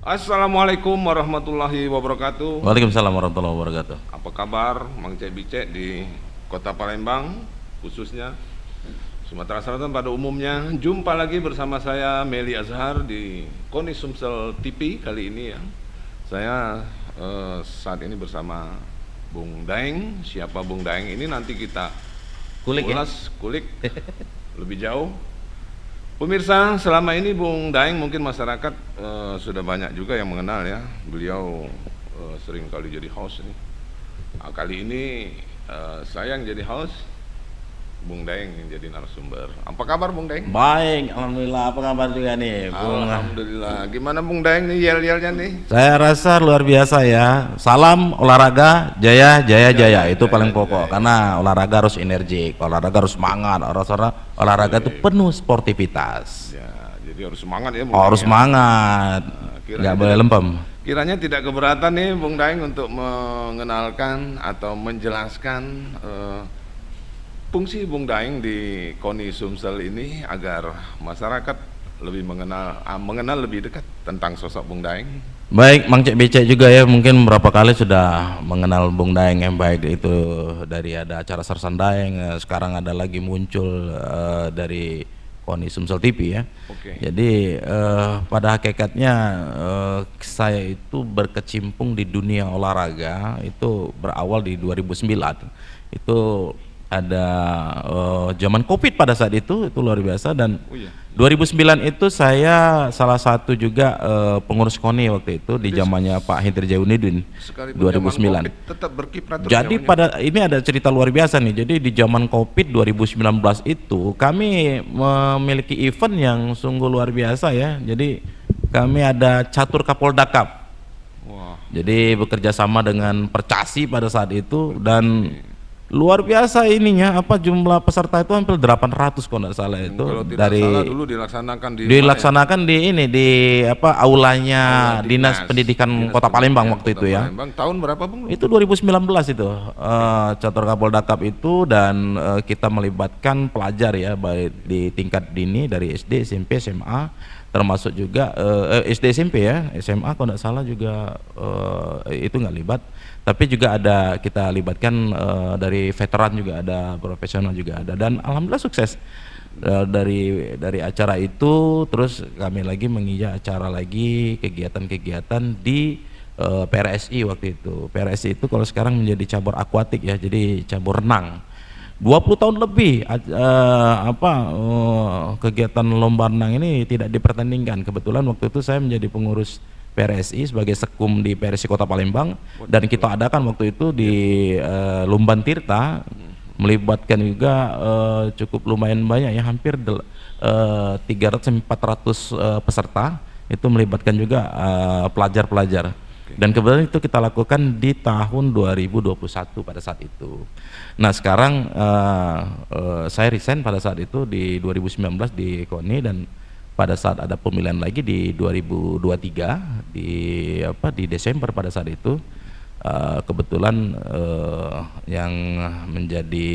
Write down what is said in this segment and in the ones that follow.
Assalamualaikum warahmatullahi wabarakatuh. Waalaikumsalam warahmatullahi wabarakatuh. Apa kabar Mang Cek Bicek di Kota Palembang, khususnya Sumatera Selatan pada umumnya. Jumpa lagi bersama saya Meli Azhar di Koni Sumsel TV kali ini ya. Saya saat ini bersama Bung Daeng. Siapa Bung Daeng ini nanti kita Kulik ya? kulik lebih jauh. Pemirsa, selama ini Bung Daeng mungkin masyarakat sudah banyak juga yang mengenal ya. Beliau sering kali jadi host ini. Nah, kali ini saya yang jadi host, Bung Daeng yang jadi narasumber. Apa kabar Bung Daeng? Baik, alhamdulillah. Apa kabar juga nih, Bung? Alhamdulillah. Gimana Bung Daeng nih yel-yelnya nih? Saya rasa luar biasa ya. Salam olahraga, jaya, jaya, jaya. Itu paling pokok. Karena olahraga harus energik, olahraga harus semangat, olahraga itu penuh sportivitas. Ya, jadi harus semangat ya Bung Harus Daeng ya. semangat, nggak boleh lempem. Kiranya tidak keberatan nih Bung Daeng untuk mengenalkan atau menjelaskan fungsi Bung Daeng di Koni Sumsel ini agar masyarakat lebih mengenal lebih dekat tentang sosok Bung Daeng. Baik, Mang Cek Becek juga ya, mungkin berapa kali sudah mengenal Bung Daeng yang baik itu dari ada acara Sersan Daeng, sekarang ada lagi muncul dari Koni Sumsel TV ya. Oke. Jadi pada hakikatnya saya itu berkecimpung di dunia olahraga itu berawal di 2009. Itu ada zaman Covid pada saat itu luar biasa. Dan Oh iya. 2009 itu saya salah satu juga pengurus KONI waktu itu di zamannya Pak Hindir Jaunidin. Sekalipun 2009 zaman COVID tetap berkiprah terus jadi namanya. pada ini ada cerita luar biasa nih. Jadi di zaman Covid 2019 itu kami memiliki event yang sungguh luar biasa ya. Jadi kami ada Catur Kapolda Cup. Wah, Jadi bekerja sama dengan Percasi pada saat itu, dan luar biasa ininya, apa, jumlah peserta itu hampir 800 kalau tidak salah itu. kalau tidak Dari salah dulu dilaksanakan di dilaksanakan di ini, di apa, aulanya Aula Dinas Pendidikan Kota Palembang waktu Kota itu ya. Palembang. Tahun berapa Bung? Itu 2019 itu Catur Kapolda Cup itu. Dan kita melibatkan pelajar ya, baik di tingkat dini dari SD, SMP, SMA, termasuk juga SD, SMP ya. SMA kalau tidak salah juga itu nggak libat, tapi juga ada kita libatkan dari veteran juga ada, profesional juga ada, dan alhamdulillah sukses. Dari acara itu terus kami lagi menginjak acara lagi kegiatan-kegiatan di PRSI waktu itu. PRSI itu kalau sekarang menjadi cabur akuatik ya, jadi cabur renang. 20 tahun lebih kegiatan lomba renang ini tidak dipertandingkan. Kebetulan waktu itu saya menjadi pengurus PRSI sebagai sekum di PRSI Kota Palembang, dan kita adakan waktu itu di Lumban Tirta, melibatkan juga cukup lumayan banyak ya, hampir 300-400 peserta. Itu melibatkan juga pelajar-pelajar. Dan kebetulan itu kita lakukan di tahun 2021 pada saat itu. Nah sekarang saya resign pada saat itu di 2019 di KONI, dan pada saat ada pemilihan lagi di 2023 di Desember pada saat itu, kebetulan yang menjadi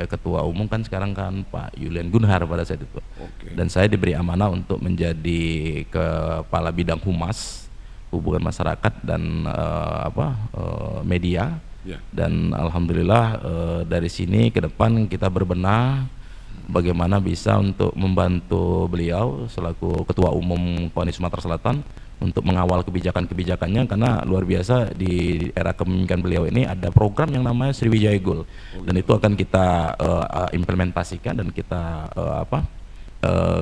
ketua umum kan sekarang kan Pak Yulian Gunhar pada saat itu. Oke. Dan saya diberi amanah untuk menjadi kepala bidang humas, hubungan masyarakat dan media. Ya. Dan alhamdulillah dari sini ke depan kita berbenah bagaimana bisa untuk membantu beliau selaku ketua umum KONI Sumatera Selatan untuk mengawal kebijakan-kebijakannya, karena luar biasa di era kepemimpinan beliau ini ada program yang namanya Sriwijaya Goal, dan itu akan kita implementasikan dan kita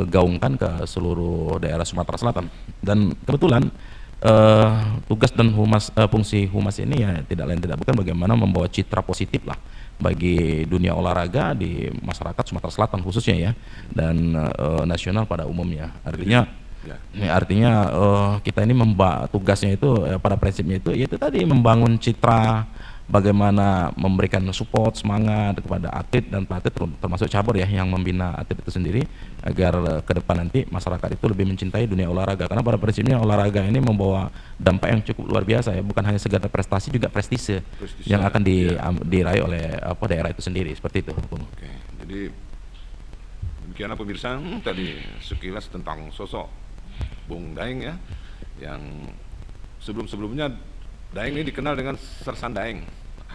gaungkan ke seluruh daerah Sumatera Selatan. Dan kebetulan tugas dan fungsi humas ini ya tidak lain tidak bukan bagaimana membawa citra positif lah bagi dunia olahraga di masyarakat Sumatera Selatan khususnya ya, dan nasional pada umumnya. Artinya kita ini tugasnya itu pada prinsipnya itu yaitu tadi membangun citra, bagaimana memberikan support, semangat kepada atlet dan pelatih, termasuk cabur ya yang membina atlet itu sendiri, agar ke depan nanti masyarakat itu lebih mencintai dunia olahraga. Karena pada prinsipnya olahraga ini membawa dampak yang cukup luar biasa ya, bukan hanya sekedar prestasi, juga prestise yang akan diraih oleh daerah itu sendiri, seperti itu. Oke. Jadi demikianlah pemirsa, tadi sekilas tentang sosok Bung Daeng ya, yang sebelum-sebelumnya Daeng ini dikenal dengan Sersan Daeng.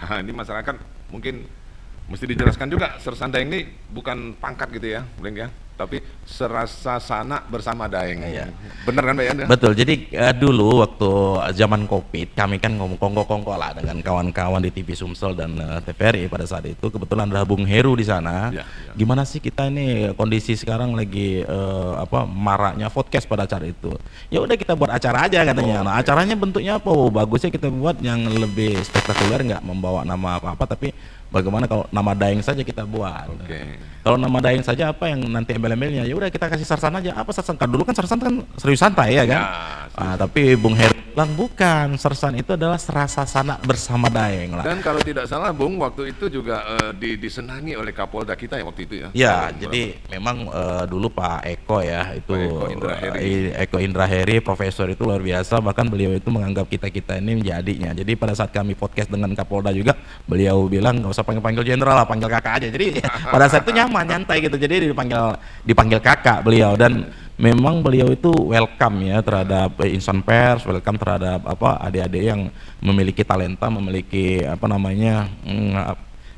Ini masyarakat mungkin mesti dijelaskan juga, Sersan Daeng ini bukan pangkat gitu ya, Bung, ya, tapi serasa sanak bersama Daeng. Iya. Bener kan Pak Yan? Betul. Jadi dulu waktu zaman Covid kami kan ngomong kongko-kongko lah dengan kawan-kawan di TV Sumsel dan TVRI pada saat itu. Kebetulan ada Bung Heru di sana. Ya, ya. Gimana sih kita ini kondisi sekarang lagi maraknya podcast pada saat itu. Ya udah kita buat acara aja katanya. Nah, acaranya bentuknya apa? Oh, bagusnya kita buat yang lebih spektakuler, nggak membawa nama apa-apa, tapi bagaimana kalau nama Daeng saja kita buat. Kalau nama Daeng saja apa yang nanti embel-embelnya, ya udah kita kasih Sersan aja. Apa Sersan? Kan dulu kan Sersan kan serius santai ya kan. Tapi Bung Heru bilang bukan, Sersan itu adalah serasa sanak bersama Daeng lah. Dan kalau tidak salah Bung, waktu itu juga disenangi oleh Kapolda kita ya waktu itu ya. Ya, jadi memang dulu Pak Eko ya, itu Eko Indra Heri, profesor itu luar biasa, bahkan beliau itu menganggap kita ini menjadinya. Jadi pada saat kami podcast dengan Kapolda juga, beliau bilang nggak usah panggil jenderal lah, panggil kakak aja. Jadi pada saat itu nyaman, nyantai gitu. Jadi dipanggil kakak beliau, dan memang beliau itu welcome ya terhadap insan pers, welcome terhadap adik-adik yang memiliki talenta, memiliki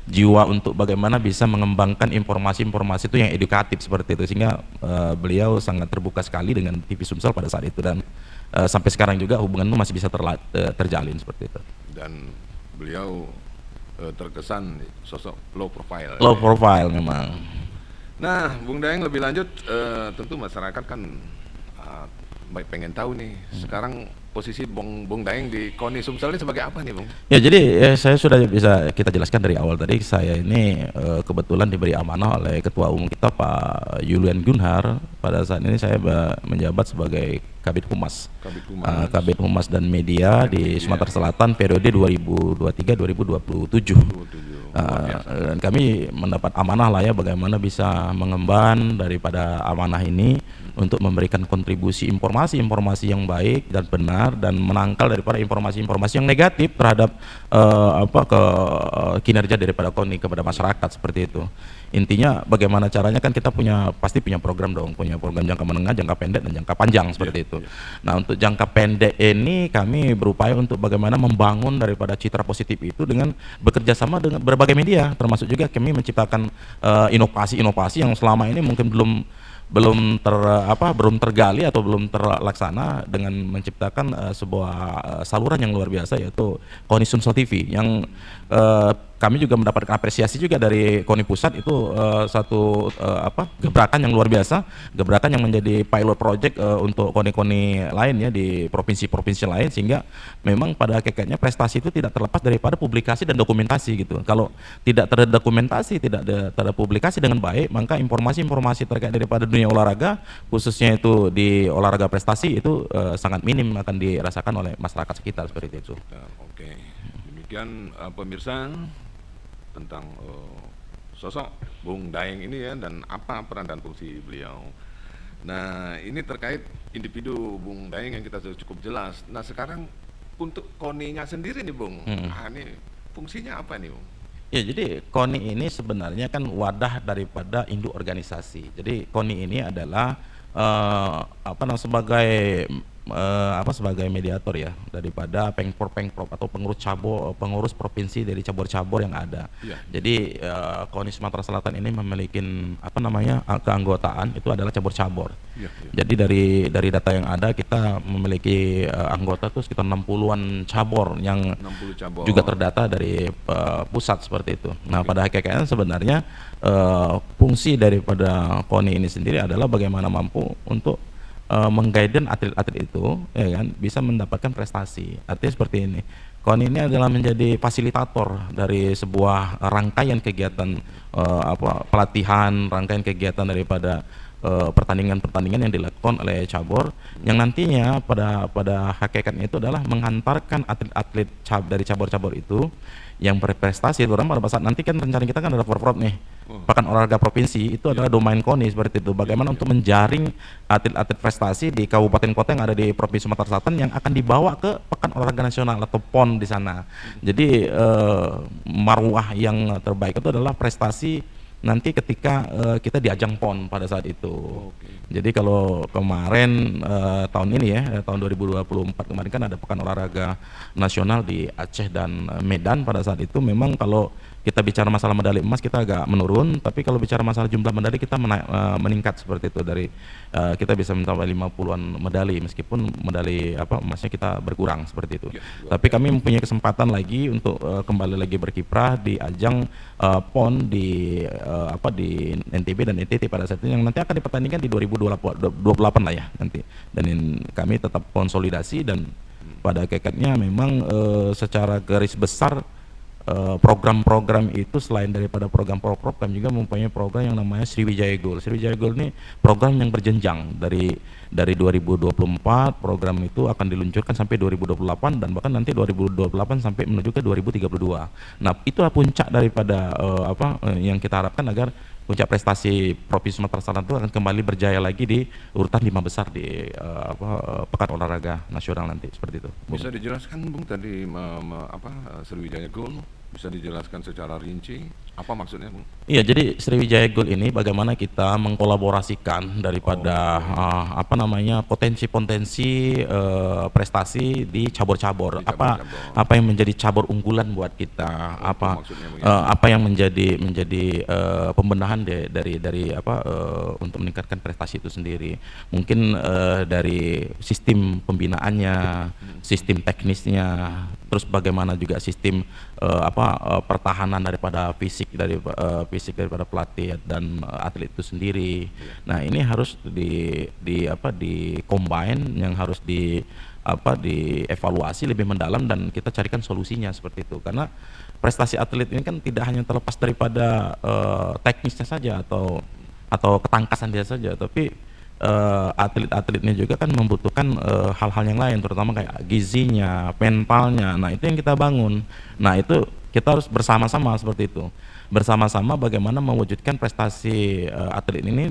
jiwa untuk bagaimana bisa mengembangkan informasi-informasi itu yang edukatif seperti itu, sehingga beliau sangat terbuka sekali dengan TV Sumsel pada saat itu, dan sampai sekarang juga hubungan itu masih bisa terjalin seperti itu. Dan beliau terkesan sosok low profile. Low profile memang. Nah, Bung Daeng lebih lanjut, tentu masyarakat kan baik pengen tahu nih, sekarang posisi Bung Daeng di KONI Sumsel ini sebagai apa nih, Bung? Ya, jadi saya sudah bisa kita jelaskan dari awal tadi. Saya ini kebetulan diberi amanah oleh Ketua Umum kita Pak Julian Gunhar. Pada saat ini saya menjabat sebagai Kabid Humas. Kabid Humas dan Media di Sumatera Selatan periode 2023-2027. Dan kami mendapat amanah lah ya, bagaimana bisa mengemban daripada amanah ini untuk memberikan kontribusi informasi-informasi yang baik dan benar, dan menangkal daripada informasi-informasi yang negatif terhadap kinerja daripada KONI kepada masyarakat seperti itu. Intinya bagaimana caranya, kan kita pasti punya program dong, punya program jangka menengah, jangka pendek, dan jangka panjang seperti itu. Nah, untuk jangka pendek ini kami berupaya untuk bagaimana membangun daripada citra positif itu dengan bekerja sama dengan berbagai media, termasuk juga kami menciptakan inovasi-inovasi yang selama ini mungkin belum tergali atau belum terlaksana, dengan menciptakan sebuah saluran yang luar biasa, yaitu KONI Sumsel TV, yang kami juga mendapatkan apresiasi juga dari KONI Pusat. Itu satu gebrakan yang luar biasa, gebrakan yang menjadi pilot project untuk KONI-KONI lain ya di provinsi-provinsi lain, sehingga memang pada hakikatnya prestasi itu tidak terlepas daripada publikasi dan dokumentasi gitu. Kalau tidak terdokumentasi, tidak terpublikasi dengan baik, maka informasi-informasi terkait daripada dunia olahraga, khususnya itu di olahraga prestasi, itu sangat minim akan dirasakan oleh masyarakat sekitar seperti itu. Oke, demikian pemirsa tentang sosok Bung Daeng ini ya, dan apa peran dan fungsi beliau. Nah, ini terkait individu Bung Daeng yang kita sudah cukup jelas. Nah, sekarang untuk KONI-nya sendiri nih, Bung, ini fungsinya apa nih, Bung? Ya, jadi KONI ini sebenarnya kan wadah daripada induk organisasi. Jadi KONI ini adalah sebagai mediator ya daripada pengprov atau pengurus provinsi dari cabur-cabur yang ada. Jadi KONI Sumatera Selatan ini memiliki keanggotaan itu adalah cabur-cabur. Jadi dari data yang ada, kita memiliki anggota itu sekitar 60-an cabur yang 60 cabur juga terdata dari pusat seperti itu. Nah, pada hakikatnya sebenarnya fungsi daripada KONI ini sendiri adalah bagaimana mampu untuk mengguidance atlet-atlet itu, ya kan, bisa mendapatkan prestasi. Artinya seperti ini, KONI ini adalah menjadi fasilitator dari sebuah rangkaian kegiatan pelatihan, rangkaian kegiatan daripada pertandingan-pertandingan yang dilakukan oleh cabur, yang nantinya pada hakikatnya itu adalah menghantarkan atlet-atlet dari cabur-cabur itu yang berprestasi, terutama pada saat nanti kan rencana kita kan ada Forprov nih, Pekan Olahraga Provinsi, itu adalah domain KONI seperti itu. Bagaimana untuk menjaring atlet-atlet prestasi di kabupaten kota yang ada di Provinsi Sumatera Selatan yang akan dibawa ke Pekan Olahraga Nasional atau PON di sana. Jadi marwah yang terbaik itu adalah prestasi nanti ketika kita di ajang PON pada saat itu. Oke. Jadi kalau kemarin tahun ini ya, tahun 2024 kemarin kan ada Pekan Olahraga Nasional di Aceh dan Medan. Pada saat itu memang kalau kita bicara masalah medali emas kita agak menurun, tapi kalau bicara masalah jumlah medali kita meningkat seperti itu. Dari kita bisa mencapai 50-an medali meskipun medali emasnya kita berkurang seperti itu. Tapi kami mempunyai kesempatan lagi untuk kembali lagi berkiprah di ajang PON di di NTB dan NTT pada saat itu, yang nanti akan dipertandingkan di 2028 lah ya nanti. Dan kami tetap konsolidasi, dan pada hakikatnya memang secara garis besar program-program itu selain daripada program program juga mempunyai program yang namanya Sriwijaya Goal. Sriwijaya Goal ini program yang berjenjang dari 2024 program itu akan diluncurkan sampai 2028 dan bahkan nanti 2028 sampai menuju ke 2032. Nah, itulah puncak daripada yang kita harapkan agar puncak prestasi Provinsi Sumatera Selatan itu akan kembali berjaya lagi di urutan 5 besar di Pekan Olahraga Nasional nanti, seperti itu. Bisa dijelaskan Bung tadi Sriwijaya Goal, bisa dijelaskan secara rinci apa maksudnya Bung? Iya, jadi Sriwijaya Goal ini bagaimana kita mengkolaborasikan daripada potensi-potensi prestasi di cabur-cabur. Apa yang menjadi cabur unggulan buat kita? Apa yang menjadi pembenahan untuk meningkatkan prestasi itu sendiri. Mungkin dari sistem pembinaannya, sistem teknisnya, terus bagaimana juga sistem pertahanan daripada fisik daripada pelatih dan atlet itu sendiri. Nah, ini harus di combine, yang harus dievaluasi lebih mendalam dan kita carikan solusinya seperti itu. Karena prestasi atlet ini kan tidak hanya terlepas daripada teknisnya saja atau ketangkasan dia saja, tapi atlet-atletnya juga kan membutuhkan hal-hal yang lain, terutama kayak gizinya, mentalnya. Nah, itu yang kita bangun. Nah, itu kita harus bersama-sama seperti itu. Bersama-sama bagaimana mewujudkan prestasi atlet ini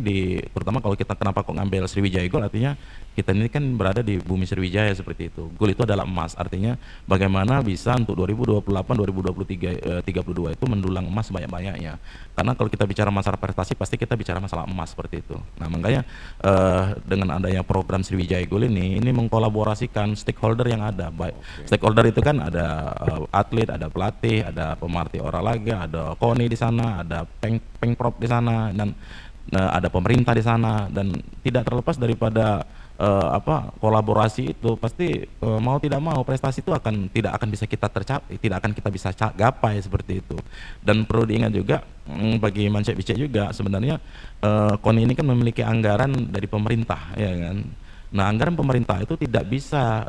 terutama kalau kita kenapa kok ngambil Sriwijaya Goal, artinya kita ini kan berada di bumi Sriwijaya seperti itu. Goal itu adalah emas, artinya bagaimana bisa untuk 2028, 2032 itu mendulang emas sebanyak-banyaknya. Karena kalau kita bicara masalah prestasi pasti kita bicara masalah emas seperti itu. Nah, makanya dengan adanya program Sriwijaya Goal ini mengkolaborasikan stakeholder yang ada. Baik, stakeholder itu kan ada atlet, ada pelatih, ada pemarti olahraga, ada KONI di sana, ada Pengprov di sana, dan ada pemerintah di sana. Dan tidak terlepas daripada kolaborasi itu pasti mau tidak mau prestasi itu tidak akan bisa kita tercapai, tidak akan kita bisa gapai seperti itu. Dan perlu diingat juga bagi Mancek Bicek juga sebenarnya KONI ini kan memiliki anggaran dari pemerintah, ya kan. Nah, anggaran pemerintah itu tidak bisa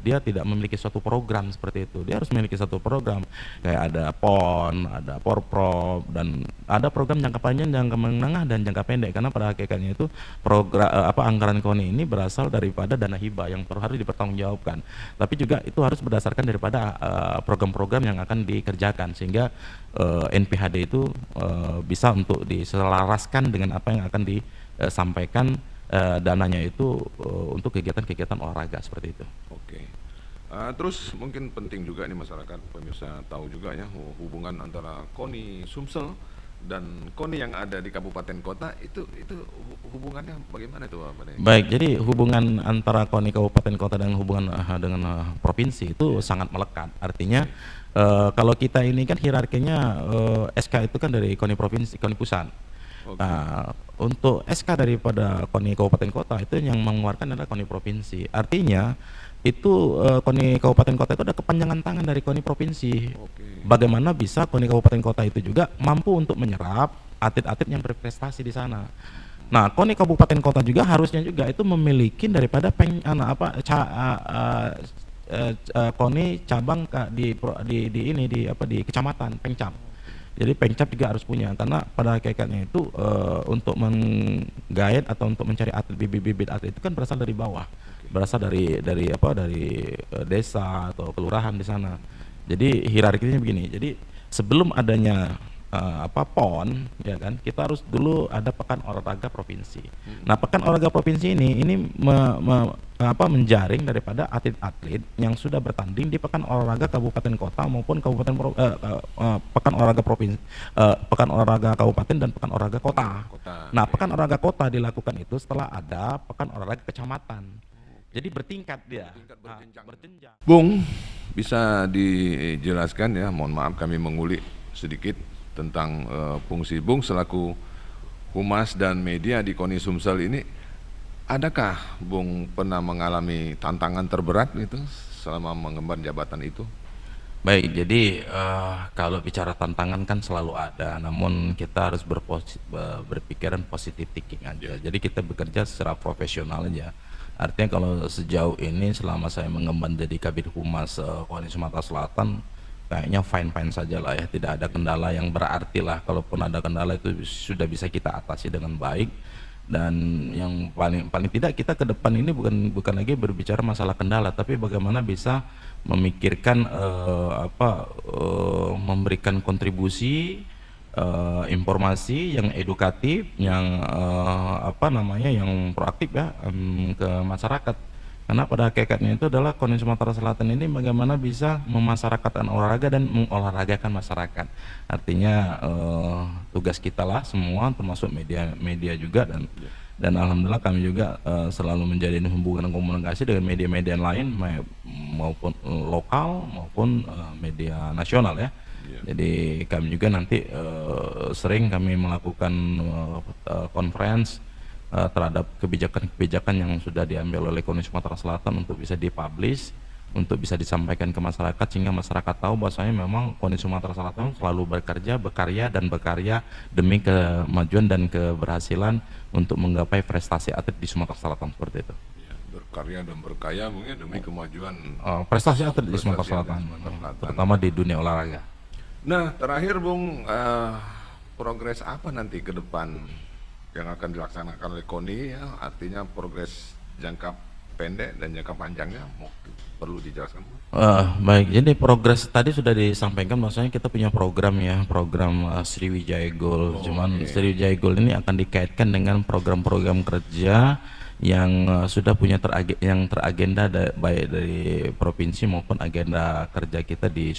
dia tidak memiliki suatu program seperti itu. Dia harus memiliki satu program kayak ada PON, ada Porprov, dan ada program jangka panjang, jangka menengah, dan jangka pendek. Karena pada hakikatnya itu program anggaran KONI ini berasal daripada dana hibah yang harus dipertanggungjawabkan. Tapi juga itu harus berdasarkan daripada program-program yang akan dikerjakan, sehingga NPHD itu bisa untuk diselaraskan dengan apa yang akan disampaikan dananya itu untuk kegiatan-kegiatan olahraga seperti itu. Oke. Terus mungkin penting juga nih masyarakat pemirsa tahu juga ya hubungan antara KONI Sumsel dan KONI yang ada di kabupaten kota itu hubungannya bagaimana itu Pak? Baik, jadi hubungan antara KONI kabupaten kota dan hubungan dengan provinsi itu sangat melekat. Artinya kalau kita ini kan hierarkinya SK itu kan dari KONI provinsi, KONI pusat. Nah, untuk SK daripada KONI kabupaten kota itu yang mengeluarkan adalah KONI provinsi. Artinya itu KONI kabupaten kota itu ada kepanjangan tangan dari KONI provinsi. Bagaimana bisa KONI kabupaten kota itu juga mampu untuk menyerap atlet-atlet yang berprestasi di sana. Nah, KONI kabupaten kota juga harusnya juga itu memiliki daripada KONI cabang di kecamatan Pengcap. Jadi Pengcap juga harus punya, karena pada hakikatnya itu untuk menggait atau untuk mencari atlet, bibit-bibit atlet itu kan berasal dari bawah, berasal dari desa atau kelurahan di sana. Jadi hierarkinya begini. Jadi sebelum adanya PON, ya kan, kita harus dulu ada pekan olahraga provinsi. Nah, pekan olahraga provinsi ini menjaring daripada atlet-atlet yang sudah bertanding di pekan olahraga kabupaten kota maupun pekan olahraga provinsi, pekan olahraga kabupaten dan pekan olahraga kota. Nah, pekan olahraga kota dilakukan itu setelah ada pekan olahraga kecamatan. Jadi bertingkat dia, berjenjang. Bung, bisa dijelaskan ya, mohon maaf kami mengulik sedikit tentang fungsi Bung selaku humas dan media di KONI Sumsel ini. Adakah Bung pernah mengalami tantangan terberat itu selama mengemban jabatan itu? Baik, jadi kalau bicara tantangan kan selalu ada, namun kita harus berpikiran positif thinking aja. Jadi kita bekerja secara profesional aja. Artinya kalau sejauh ini selama saya mengemban jadi Kabid Humas KONI Sumatera Selatan, kayaknya fine-fine saja lah ya, tidak ada kendala yang berarti lah. Kalaupun ada kendala itu sudah bisa kita atasi dengan baik. Dan yang paling tidak kita ke depan ini bukan lagi berbicara masalah kendala, tapi bagaimana bisa memikirkan memberikan kontribusi informasi yang edukatif, yang yang proaktif ya, ke masyarakat. Karena pada hakikatnya itu adalah KONI Sumatera Selatan ini bagaimana bisa memasyarakatkan olahraga dan mengolahragakan masyarakat. Artinya tugas kita lah semua, termasuk media juga, dan alhamdulillah kami juga selalu menjalin hubungan komunikasi dengan media-media lain maupun lokal maupun media nasional ya. Jadi kami juga nanti sering kami melakukan conference terhadap kebijakan-kebijakan yang sudah diambil oleh KONI Sumatera Selatan untuk bisa dipublish, untuk bisa disampaikan ke masyarakat, sehingga masyarakat tahu bahwasanya memang KONI Sumatera Selatan selalu berkarya demi kemajuan dan keberhasilan untuk menggapai prestasi atlet di Sumatera Selatan, seperti itu. Berkarya dan berkaya mungkin demi kemajuan prestasi atlet di Sumatera Selatan, terutama di dunia olahraga. Nah, terakhir Bung, progres apa nanti ke depan yang akan dilaksanakan oleh KONI ya, artinya progres jangka pendek dan jangka panjangnya perlu dijelaskan. Baik, jadi progres tadi sudah disampaikan, maksudnya kita punya program ya, program Sriwijaya Goal. Sriwijaya Goal ini akan dikaitkan dengan program-program kerja yang sudah punya teragenda baik dari provinsi maupun agenda kerja kita di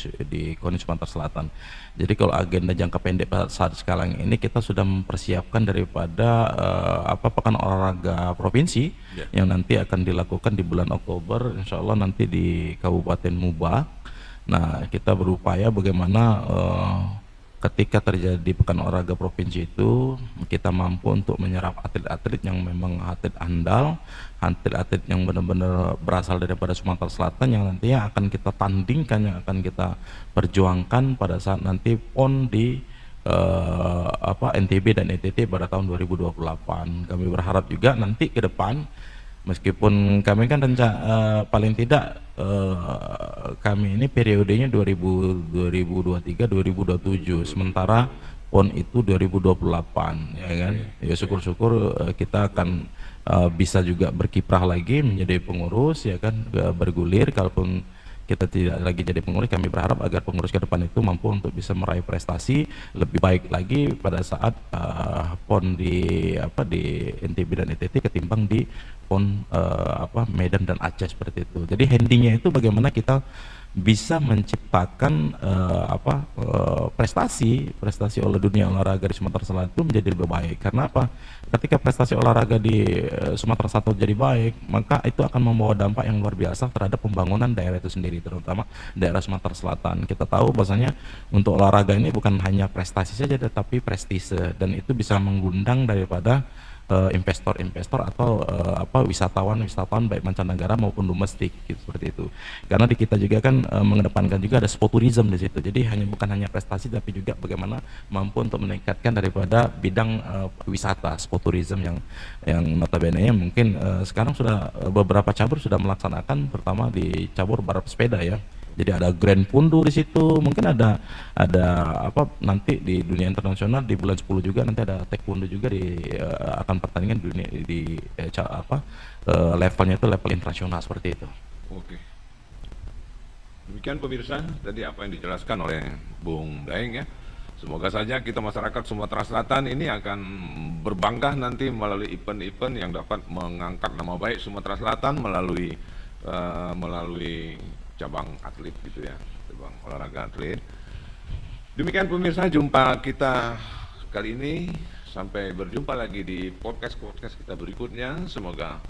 KONI Sumatera Selatan. Jadi kalau agenda jangka pendek saat sekarang ini kita sudah mempersiapkan daripada pekan olahraga provinsi yang nanti akan dilakukan di bulan Oktober, insya Allah nanti di Kabupaten Muba. Nah, kita berupaya bagaimana ketika terjadi pekan olahraga provinsi itu kita mampu untuk menyerap atlet-atlet yang memang atlet andal, atlet-atlet yang benar-benar berasal daripada Sumatera Selatan, yang nantinya akan kita tandingkan, yang akan kita perjuangkan pada saat nanti PON di NTB dan NTT pada tahun 2028. Kami berharap juga nanti ke depan, meskipun kami kan paling tidak kami ini periodenya 2023-2027, sementara PON itu 2028, ya kan. Ya syukur-syukur kita akan bisa juga berkiprah lagi menjadi pengurus, ya kan, bergulir. Kalaupun kita tidak lagi jadi pengurus, kami berharap agar pengurus ke depan itu mampu untuk bisa meraih prestasi lebih baik lagi pada saat PON di NTB dan NTT ketimbang di PON Medan dan Aceh, seperti itu. Jadi handingnya itu bagaimana kita bisa menciptakan prestasi oleh dunia olahraga di Sumatera Selatan itu menjadi lebih baik. Karena apa? Ketika prestasi olahraga di Sumatera Selatan jadi baik, maka itu akan membawa dampak yang luar biasa terhadap pembangunan daerah itu sendiri, terutama daerah Sumatera Selatan. Kita tahu bahwasanya untuk olahraga ini bukan hanya prestasi saja, tetapi prestise, dan itu bisa mengundang daripada investor-investor atau wisatawan baik mancanegara maupun domestik, gitu, seperti itu. Karena di kita juga kan mengedepankan juga ada sport tourism di situ. Jadi bukan hanya prestasi, tapi juga bagaimana mampu untuk meningkatkan daripada bidang wisata sport tourism yang notabene-nya mungkin sekarang sudah beberapa cabur sudah melaksanakan, pertama di cabur balap sepeda ya. Jadi ada Grand Pundu di situ, mungkin ada nanti di dunia internasional di bulan 10 juga nanti ada Taekwondo juga akan pertandingan di levelnya itu level internasional, seperti itu. Oke. Demikian pemirsa, tadi apa yang dijelaskan oleh Bung Daeng ya. Semoga saja kita masyarakat Sumatera Selatan ini akan berbangga nanti melalui event-event yang dapat mengangkat nama baik Sumatera Selatan melalui cabang atlet gitu ya, cabang olahraga atlet. Demikian pemirsa, jumpa kita kali ini. Sampai berjumpa lagi di podcast kita berikutnya. Semoga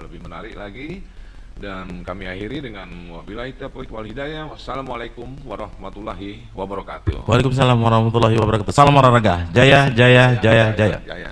lebih menarik lagi. Dan kami akhiri dengan wabillahi taufiq wal hidayah. Wassalamualaikum warahmatullahi wabarakatuh. Waalaikumsalam warahmatullahi wabarakatuh. Salam olahraga. Jaya, jaya, jaya, jaya. Jaya.